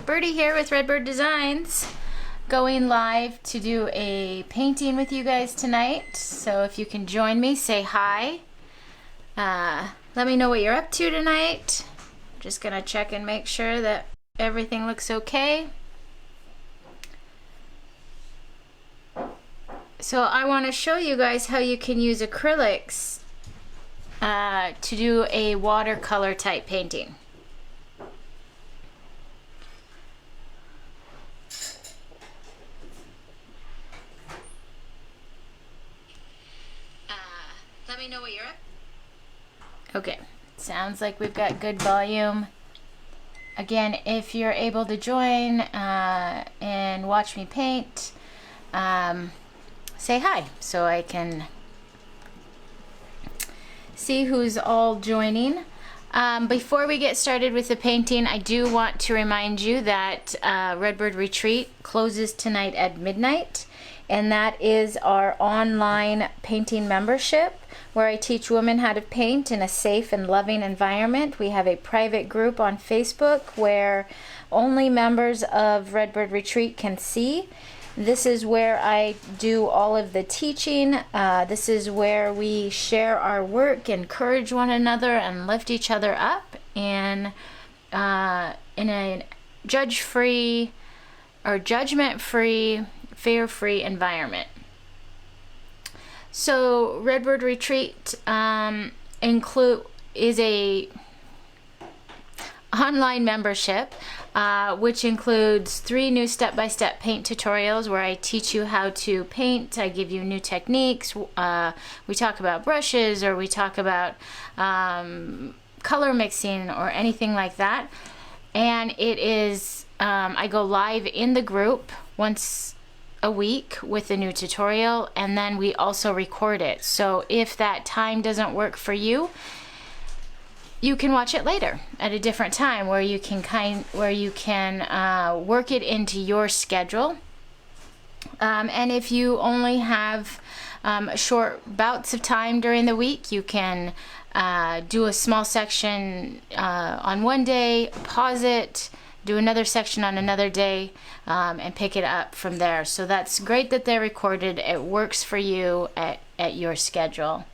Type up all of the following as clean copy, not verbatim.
Byrdie here with Redbyrd Designs, going live to do a painting with you guys tonight. So if you can join me, say hi. Let me know what you're up to tonight. Just gonna check and make sure that everything looks okay. So I want to show you guys how you can use acrylics to do a watercolor type painting. Let me know what you're up. Okay, sounds like we've got good volume. Again, if you're able to join and watch me paint, say hi so I can see who's all joining. Before we get started with the painting, I do want to remind you that Redbyrd Retreat closes tonight at midnight, and that is our online painting membership where I teach women how to paint in a safe and loving environment. We have a private group on Facebook where only members of Redbyrd Retreat can see. This is where I do all of the teaching. This is where we share our work, encourage one another, and lift each other up in a judge-free or judgment-free, fear-free environment. So Redbyrd Retreat is a online membership which includes 3 new step-by-step paint tutorials where I teach you how to paint. I give you new techniques. We talk about brushes, or we talk about color mixing or anything like that. And it is I go live in the group once a week with a new tutorial, and then we also record it. So if that time doesn't work for you, you can watch it later at a different time where you can work it into your schedule. And if you only have short bouts of time during the week, you can do a small section on one day, pause it, do another section on another day, and pick it up from there. So that's great that they're recorded. It works for you at your schedule.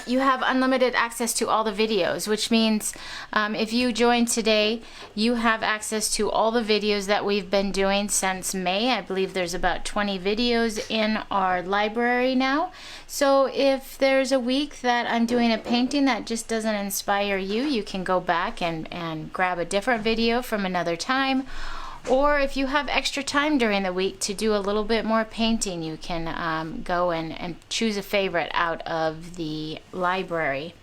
You have unlimited access to all the videos, which means if you join today, you have access to all the videos that we've been doing since May. I believe there's about 20 videos in our library now. So if there's a week that I'm doing a painting that just doesn't inspire you, you can go back and grab a different video from another time. Or if you have extra time during the week to do a little bit more painting, you can go and choose a favorite out of the library.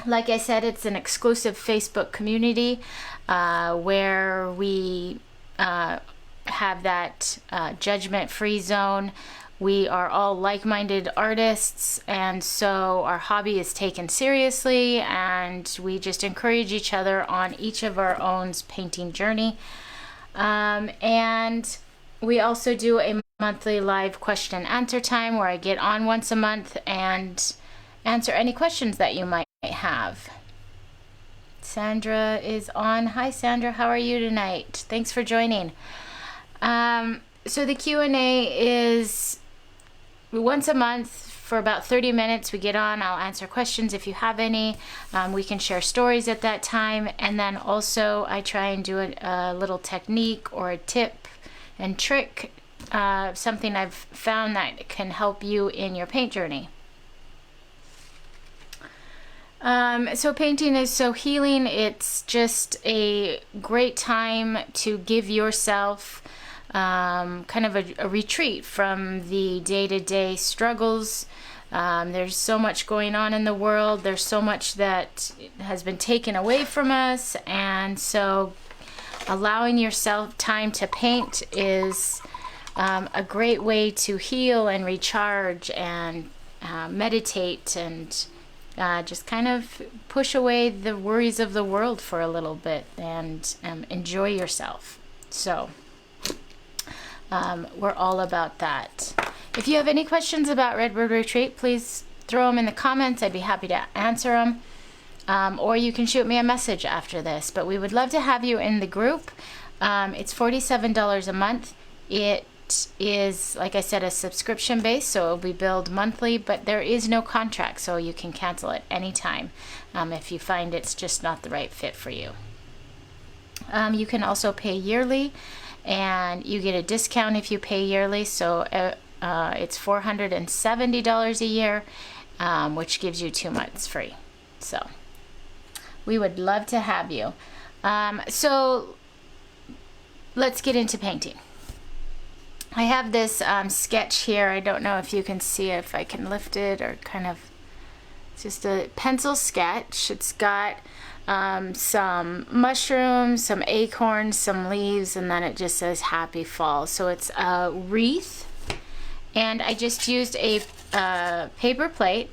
Like I said, it's an exclusive Facebook community where we have that judgment-free zone. We are all like-minded artists, and so our hobby is taken seriously, and we just encourage each other on each of our own painting journey. And we also do a monthly live question and answer time where I get on once a month and answer any questions that you might have. Sandra is on. Hi Sandra, how are you tonight? Thanks for joining. So the Q&A is once a month for about 30 minutes. We get on, I'll answer questions if you have any. We can share stories at that time, and then also I try and do a little technique or a tip and trick, something I've found that can help you in your paint journey. So painting is so healing. It's just a great time to give yourself kind of a retreat from the day-to-day struggles. There's so much going on in the world. There's so much that has been taken away from us, and so allowing yourself time to paint is a great way to heal and recharge and meditate and just kind of push away the worries of the world for a little bit and enjoy yourself. So we're all about that. If you have any questions about Redbyrd Retreat, please throw them in the comments. I'd be happy to answer them. or you can shoot me a message after this. But we would love to have you in the group. It's $47 a month. It is, like I said, a subscription base, so it'll be billed monthly, but there is no contract, so you can cancel it anytime if you find it's just not the right fit for you. You can also pay yearly, and you get a discount if you pay yearly, so it's $470 a year, which gives you 2 months free. So we would love to have you. So let's get into painting. I have this sketch here. I don't know if you can see it, if I can lift it, or kind of, it's just a pencil sketch. It's got some mushrooms, some acorns, some leaves, and then it just says happy fall. So it's a wreath, and I just used a paper plate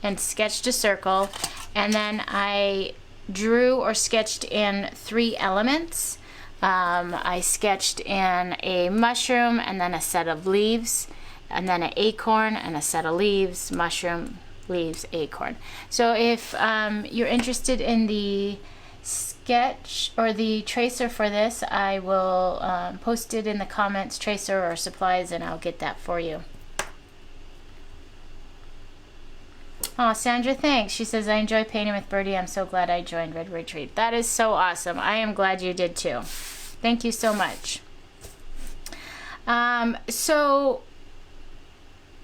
and sketched a circle, and then I drew or sketched in 3 elements. I sketched in a mushroom, and then a set of leaves, and then an acorn, and a set of leaves, mushroom, leaves, acorn. So if you're interested in the sketch or the tracer for this, I will post it in the comments, tracer or supplies, and I'll get that for you. Oh, Sandra, thanks. She says, I enjoy painting with Byrdie. I'm so glad I joined Redbyrd Retreat. That is so awesome. I am glad you did too. Thank you so much. So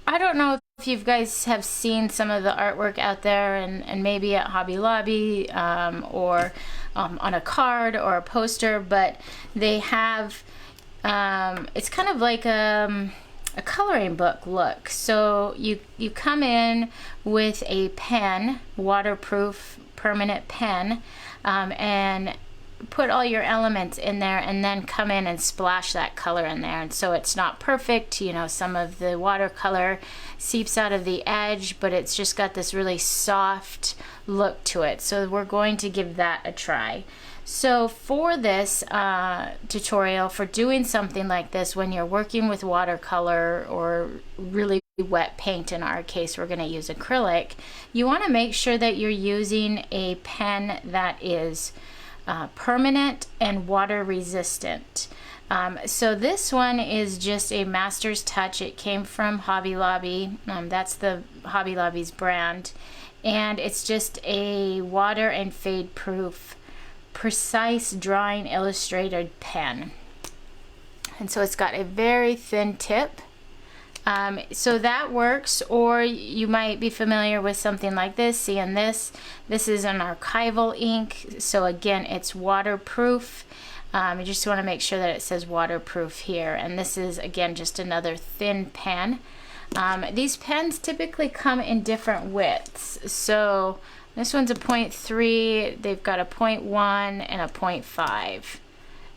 I don't know if you guys have seen some of the artwork out there, and maybe at Hobby Lobby or on a card or a poster, but they have, it's kind of like a coloring book look. So you come in with a pen, waterproof permanent pen, and put all your elements in there, and then come in and splash that color in there. And so it's not perfect, you know, some of the watercolor seeps out of the edge, but it's just got this really soft look to it. So we're going to give that a try. So for this tutorial, for doing something like this, when you're working with watercolor or really wet paint, in our case we're going to use acrylic, you want to make sure that you're using a pen that is permanent and water resistant. So this one is just a Master's Touch. It came from Hobby Lobby. That's the Hobby Lobby's brand, and it's just a water and fade proof precise drawing illustrated pen. And so it's got a very thin tip. So that works, or you might be familiar with something like this. Seeing this is an archival ink, so again it's waterproof. You just want to make sure that it says waterproof here, and this is again just another thin pen. These pens typically come in different widths, so this one's a 0.3, they've got a 0.1 and a 0.5.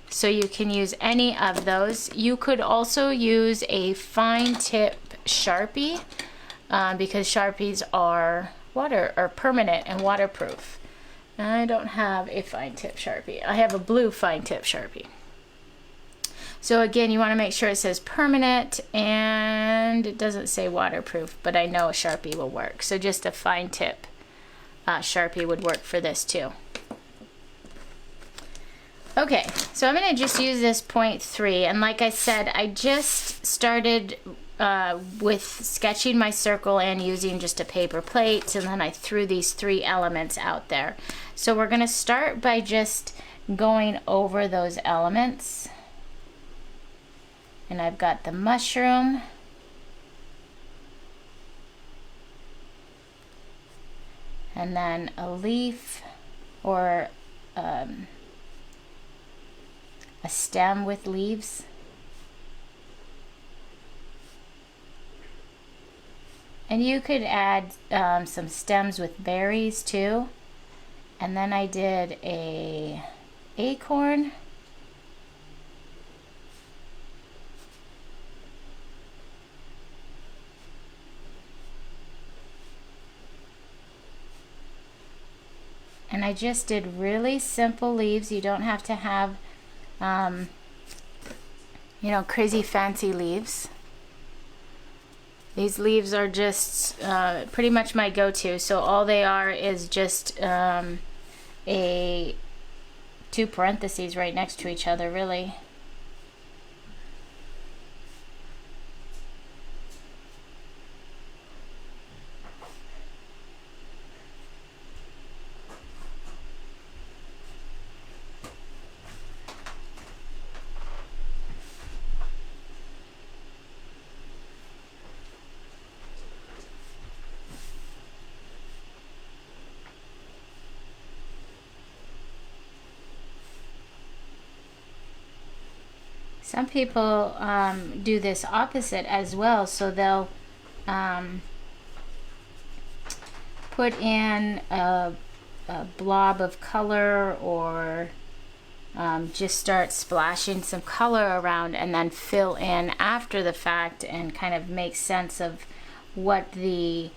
So you can use any of those. You could also use a fine tip Sharpie because Sharpies are permanent and waterproof. I don't have a fine tip Sharpie. I have a blue fine tip Sharpie. So again, you want to make sure it says permanent, and it doesn't say waterproof, but I know a Sharpie will work. So just a fine tip Sharpie would work for this too. Okay, so I'm going to just use this 0.3, and like I said, I just started with sketching my circle and using just a paper plate, and then I threw these 3 elements out there. So we're going to start by just going over those elements. And I've got the mushroom, and then a leaf, or a stem with leaves, and you could add some stems with berries too. And then I did a acorn, and I just did really simple leaves. You don't have to have you know, crazy fancy leaves. These leaves are just pretty much my go-to. So all they are is just a two parentheses right next to each other, really. Some people do this opposite as well, so they'll put in a blob of color, or just start splashing some color around and then fill in after the fact and kind of make sense of what the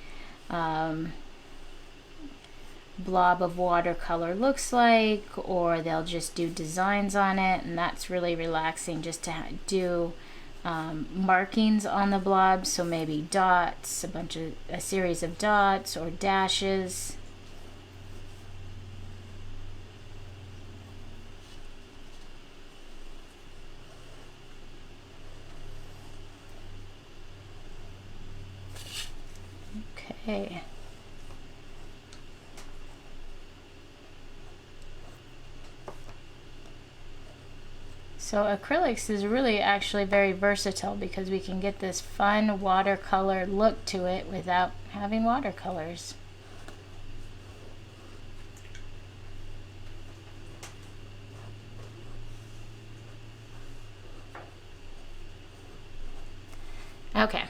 blob of watercolor looks like, or they'll just do designs on it, and that's really relaxing, just to do markings on the blob. So maybe dots, a series of dots or dashes. Okay. So acrylics is really actually very versatile, because we can get this fun watercolor look to it without having watercolors. Okay.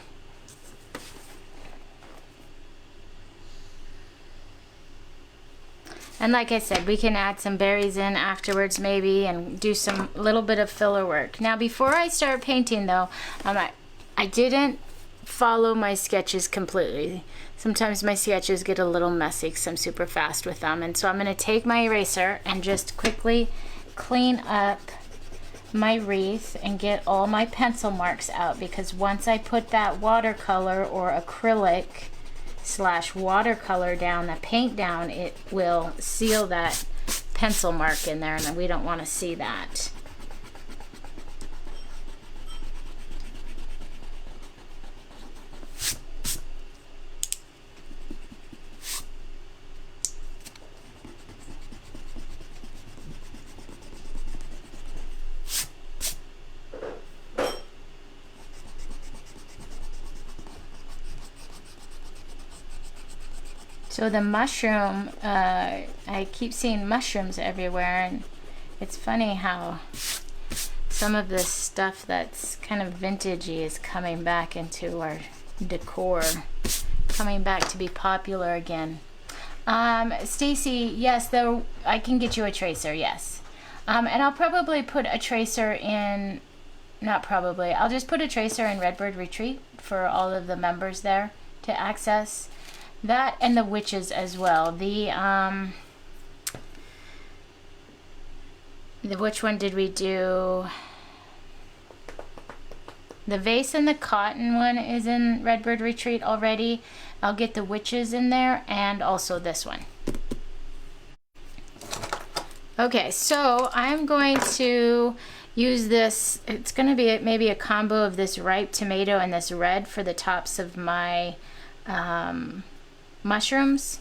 And like I said, we can add some berries in afterwards maybe, and do some little bit of filler work. Now before I start painting though, I didn't follow my sketches completely. Sometimes my sketches get a little messy because I'm super fast with them. And so I'm going to take my eraser and just quickly clean up my wreath and get all my pencil marks out, because once I put that watercolor or acrylic / watercolor down, the paint down, it will seal that pencil mark in there, and we don't want to see that. So the mushroom, I keep seeing mushrooms everywhere, and it's funny how some of this stuff that's kind of vintagey is coming back into our decor, coming back to be popular again. Stacy, yes, though, I can get you a tracer, yes. And I'll probably put a tracer in, not probably, I'll just put a tracer in Redbyrd Retreat for all of the members there to access. That and the witches as well. The which one did we do? The vase and the cotton one is in Redbyrd Retreat already. I'll get the witches in there, and also this one. Okay, so I'm going to use this. It's going to be maybe a combo of this ripe tomato and this red for the tops of my mushrooms.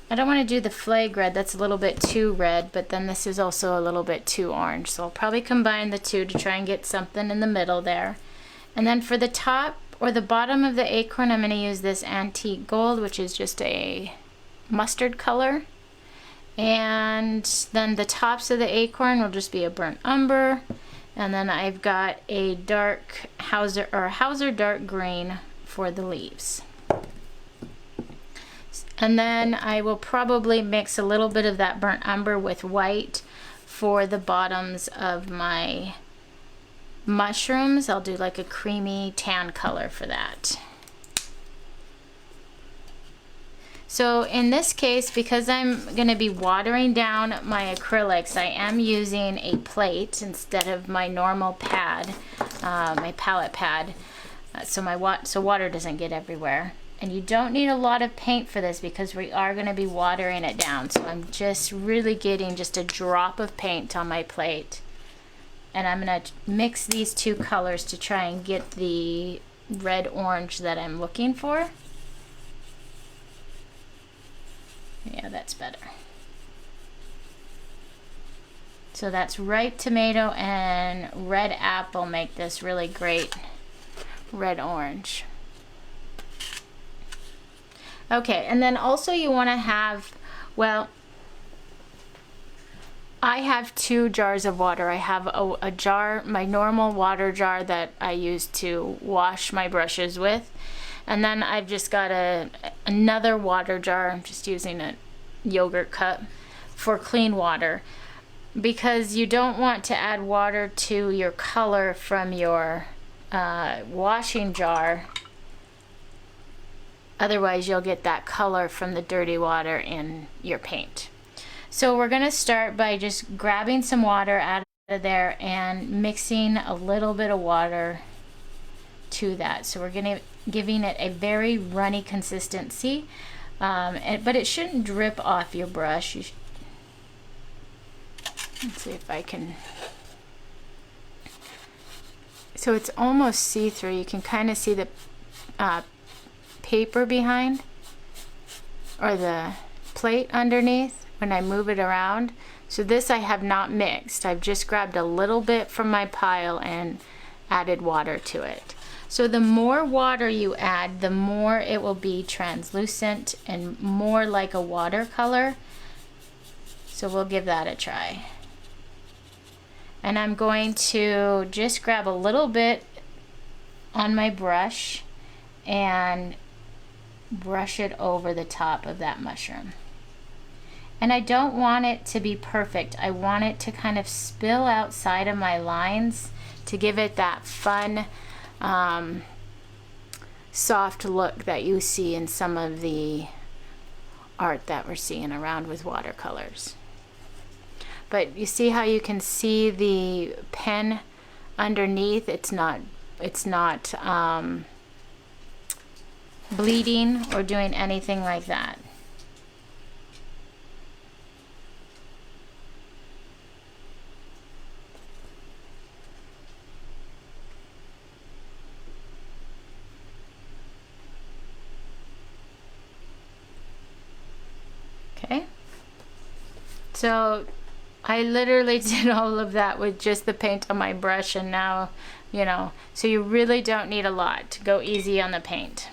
I don't want to do the flag red, that's a little bit too red, but then this is also a little bit too orange, so I'll probably combine the two to try and get something in the middle there. And then for the top or the bottom of the acorn, I'm going to use this antique gold, which is just a mustard color, and then the tops of the acorn will just be a burnt umber, and then I've got a dark Hauser dark green for the leaves. And then I will probably mix a little bit of that burnt umber with white for the bottoms of my mushrooms. I'll do like a creamy tan color for that. So in this case, because I'm going to be watering down my acrylics, I am using a plate instead of my normal pad, my palette pad. so water doesn't get everywhere. And you don't need a lot of paint for this because we are going to be watering it down. So I'm just really getting just a drop of paint on my plate. And I'm going to mix these two colors to try and get the red-orange that I'm looking for. Yeah, that's better. So that's ripe tomato and red apple make this really great red-orange. Okay, and then also you want to have, well, I have 2 jars of water. I have a jar, my normal water jar that I use to wash my brushes with. And then I've just got another water jar. I'm just using a yogurt cup for clean water, because you don't want to add water to your color from your washing jar. Otherwise you'll get that color from the dirty water in your paint. So we're going to start by just grabbing some water out of there and mixing a little bit of water to that. So we're giving it a very runny consistency, but it shouldn't drip off your brush. Let's see if I can. So it's almost see-through. You can kind of see the paper behind, or the plate underneath when I move it around. So this I have not mixed. I've just grabbed a little bit from my pile and added water to it. So the more water you add, the more it will be translucent and more like a watercolor. So we'll give that a try. And I'm going to just grab a little bit on my brush and brush it over the top of that mushroom. And I don't want it to be perfect. I want it to kind of spill outside of my lines to give it that fun, soft look that you see in some of the art that we're seeing around with watercolors. But you see how you can see the pen underneath? It's not bleeding or doing anything like that. Okay, so I literally did all of that with just the paint on my brush, and now, you know, so you really don't need a lot. Go easy on the paint.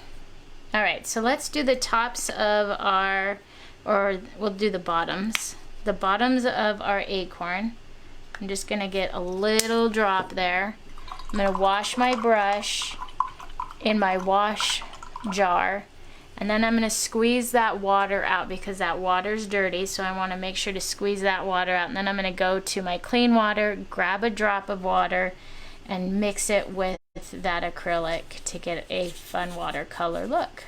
All right, so let's do the tops of our, or we'll do the bottoms of our acorn. I'm just gonna get a little drop there. I'm gonna wash my brush in my wash jar, and then I'm gonna squeeze that water out because that water's dirty, so I wanna make sure to squeeze that water out. And then I'm gonna go to my clean water, grab a drop of water, and mix it with that acrylic to get a fun watercolor look.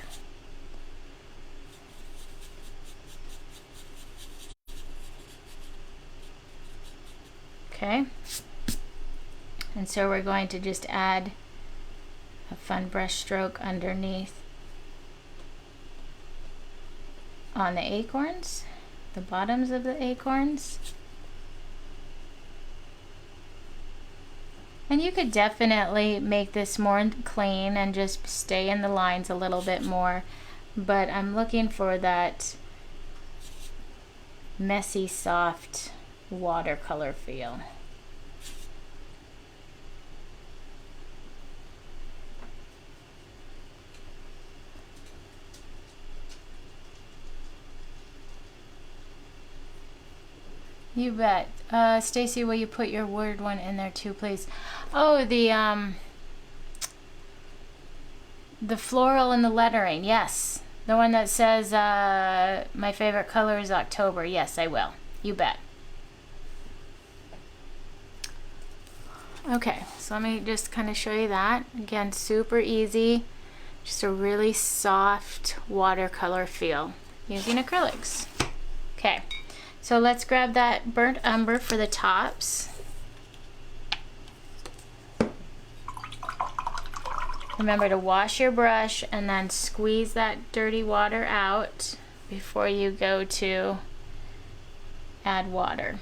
Okay, and so we're going to just add a fun brush stroke underneath on the acorns, the bottoms of the acorns. And you could definitely make this more clean and just stay in the lines a little bit more, but I'm looking for that messy, soft watercolor feel. You bet. Stacy, will you put your word one in there too, please? Oh, the floral and the lettering. Yes. The one that says my favorite color is October. Yes, I will. You bet. Okay, so let me just kind of show you that. Again, super easy. Just a really soft watercolor feel using acrylics. Okay. So let's grab that burnt umber for the tops. Remember to wash your brush and then squeeze that dirty water out before you go to add water.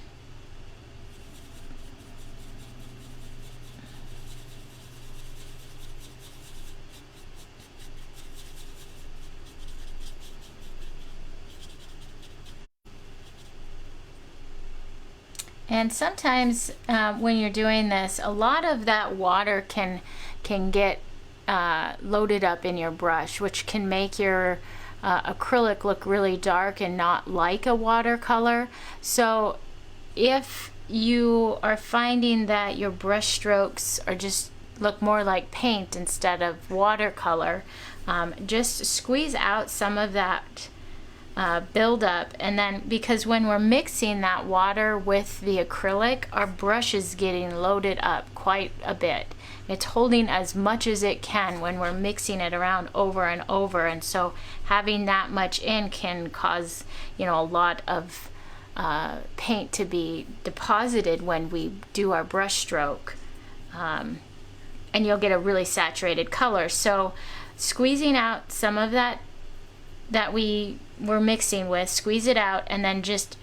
And sometimes when you're doing this, a lot of that water can get loaded up in your brush, which can make your acrylic look really dark and not like a watercolor. So if you are finding that your brush strokes are just look more like paint instead of watercolor, just squeeze out some of that build up, and then because when we're mixing that water with the acrylic, our brush is getting loaded up quite a bit. It's holding as much as it can when we're mixing it around over and over, and so having that much in can cause, you know, a lot of paint to be deposited when we do our brush stroke, and you'll get a really saturated color. So squeezing out some of that we were mixing with, squeeze it out, and then just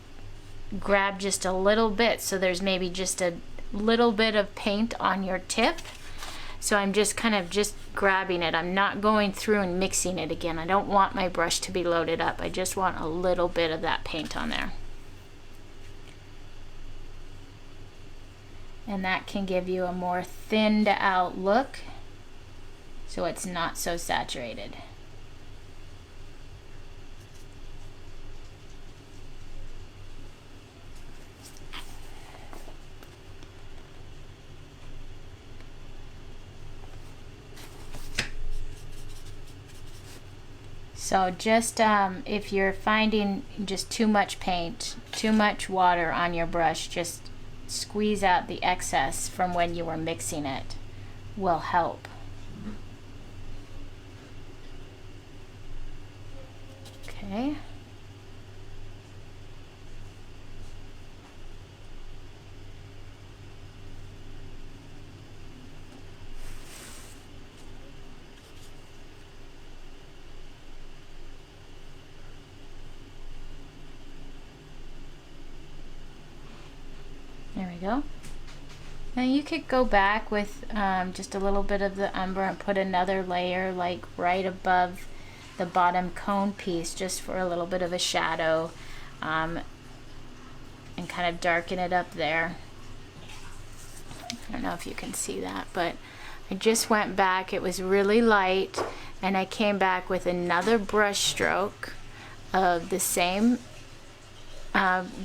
grab just a little bit, so there's maybe just a little bit of paint on your tip. So I'm just kind of just grabbing it. I'm not going through and mixing it again. I don't want my brush to be loaded up. I just want a little bit of that paint on there. And that can give you a more thinned out look, so it's not so saturated. So just if you're finding just too much paint, too much water on your brush, just squeeze out the excess from when you were mixing it will help. Okay. There we go. Now you could go back with just a little bit of the umber and put another layer like right above the bottom cone piece, just for a little bit of a shadow, and kind of darken it up there. I don't know if you can see that, but I just went back. It was really light, and I came back with another brush stroke of the same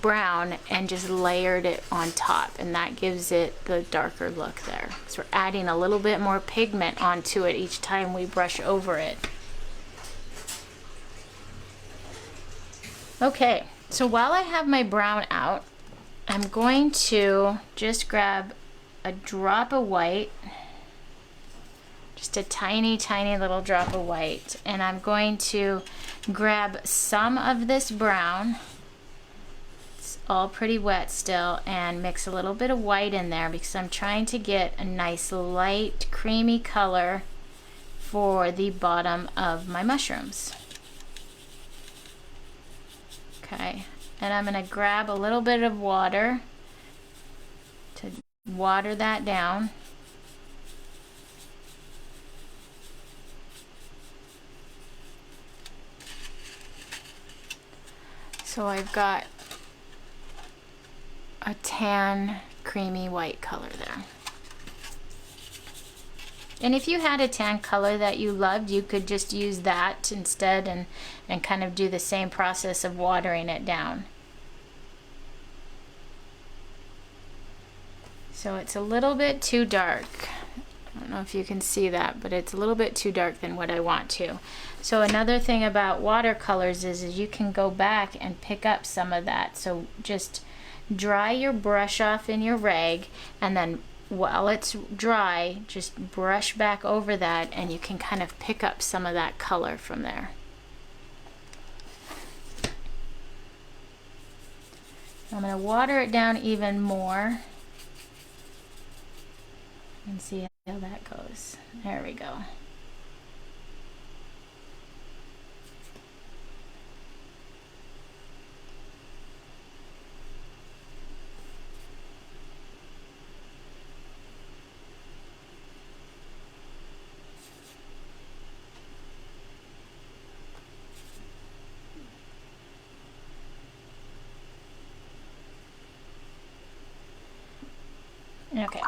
brown and just layered it on top, and that gives it the darker look there. So we're adding a little bit more pigment onto it each time we brush over it. Okay, so while I have my brown out, I'm going to just grab a drop of white, just a tiny little drop of white, and I'm going to grab some of this brown, all pretty wet still, and mix a little bit of white in there because I'm trying to get a nice light creamy color for the bottom of my mushrooms. Okay, and I'm going to grab a little bit of water to water that down. So I've got a tan creamy white color there. And if you had a tan color that you loved, you could just use that instead and kind of do the same process of watering it down. So it's a little bit too dark. I don't know if you can see that, but it's a little bit too dark than what I want to. So another thing about watercolors is you can go back and pick up some of that. So just dry your brush off in your rag, and then while it's dry, just brush back over that, and you can kind of pick up some of that color from there. I'm going to water it down even more and see how that goes. There we go.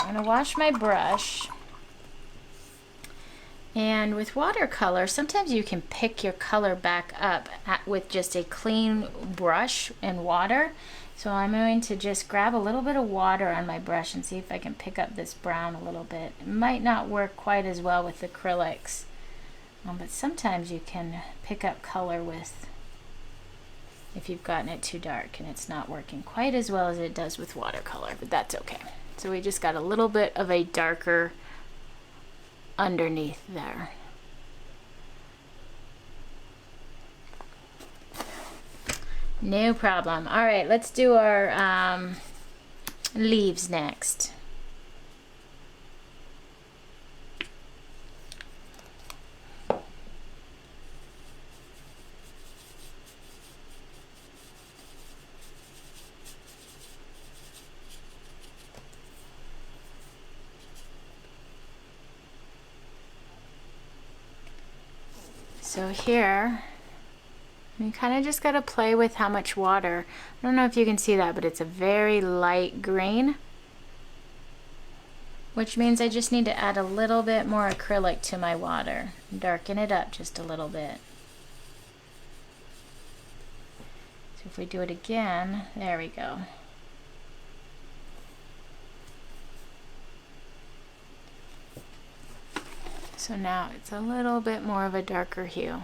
I'm gonna wash my brush. And with watercolor, sometimes you can pick your color back up with just a clean brush and water. So I'm going to just grab a little bit of water on my brush and see if I can pick up this brown a little bit. It might not work quite as well with acrylics, but sometimes you can pick up color with, if you've gotten it too dark and it's not working quite as well as it does with watercolor, but that's okay. So we just got a little bit of a darker underneath there. No problem. All right, let's do our leaves next. So here, you kind of just got to play with how much water. I don't know if you can see that, but it's a very light green, which means I just need to add a little bit more acrylic to my water, darken it up just a little bit. So if we do it again, there we go. So now it's a little bit more of a darker hue.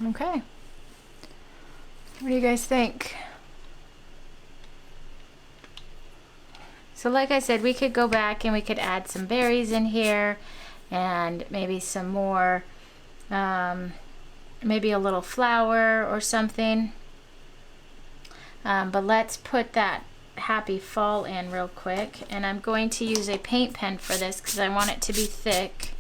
Okay. What do you guys think? So like I said, we could go back and we could add some berries in here and maybe some more, maybe a little flower or something. But let's put that happy fall in real quick. And I'm going to use a paint pen for this because I want it to be thick.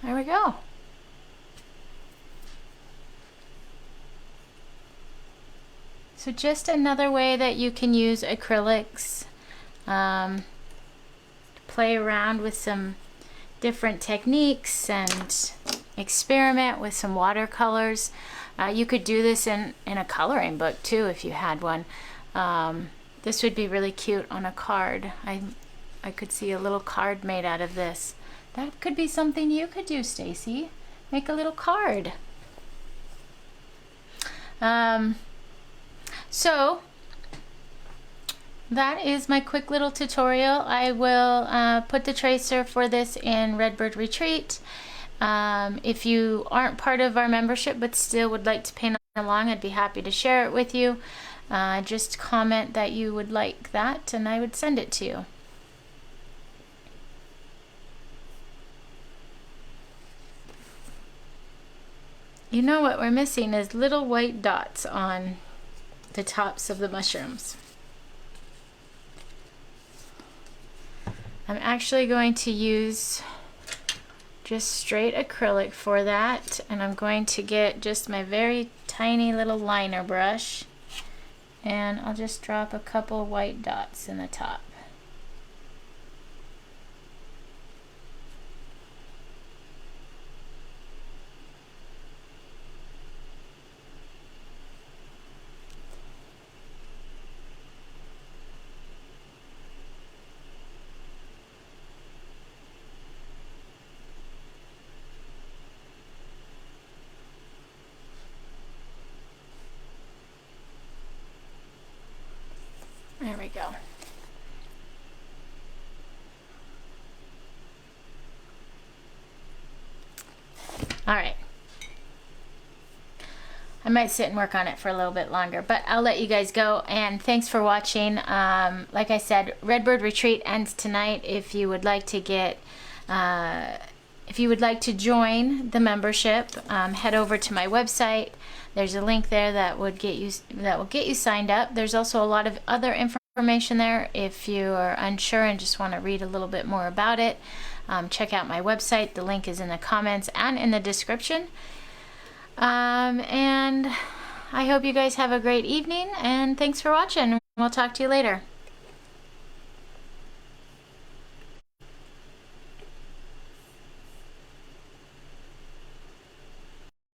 There we go. So just another way that you can use acrylics, play around with some different techniques and experiment with some watercolors. You could do this in a coloring book too if you had one. This would be really cute on a card. I could see a little card made out of this. That could be something you could do, Stacy. Make a little card. So that is my quick little tutorial. I will put the tracer for this in Redbyrd Retreat. If you aren't part of our membership but still would like to paint along, I'd be happy to share it with you. Just comment that you would like that and I would send it to you. You know what we're missing is little white dots on the tops of the mushrooms. I'm actually going to use just straight acrylic for that, and I'm going to get just my very tiny little liner brush, and I'll just drop a couple white dots in the top. There we go. All right. I might sit and work on it for a little bit longer, but I'll let you guys go, and thanks for watching. Like I said, Redbird Retreat ends tonight. If you would like to get if you would like to join the membership, head over to my website. There's a link there that will get you signed up. There's also a lot of other information there if you are unsure and just want to read a little bit more about it. Check out my website. The link is in the comments and in the description. And I hope you guys have a great evening, and thanks for watching. We'll talk to you later.